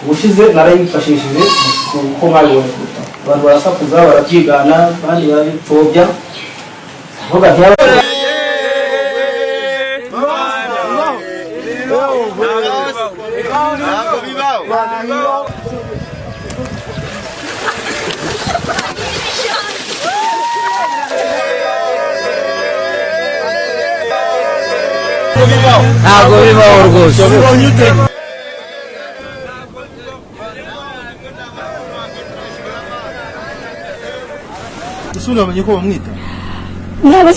ubushize narayifashishije kuko mwabibonye kuruta abantu barasakuza barabyigana kandi baripfobya vuga ntabwo bibaho rwose Usura bamenye ko bamwita ntabwo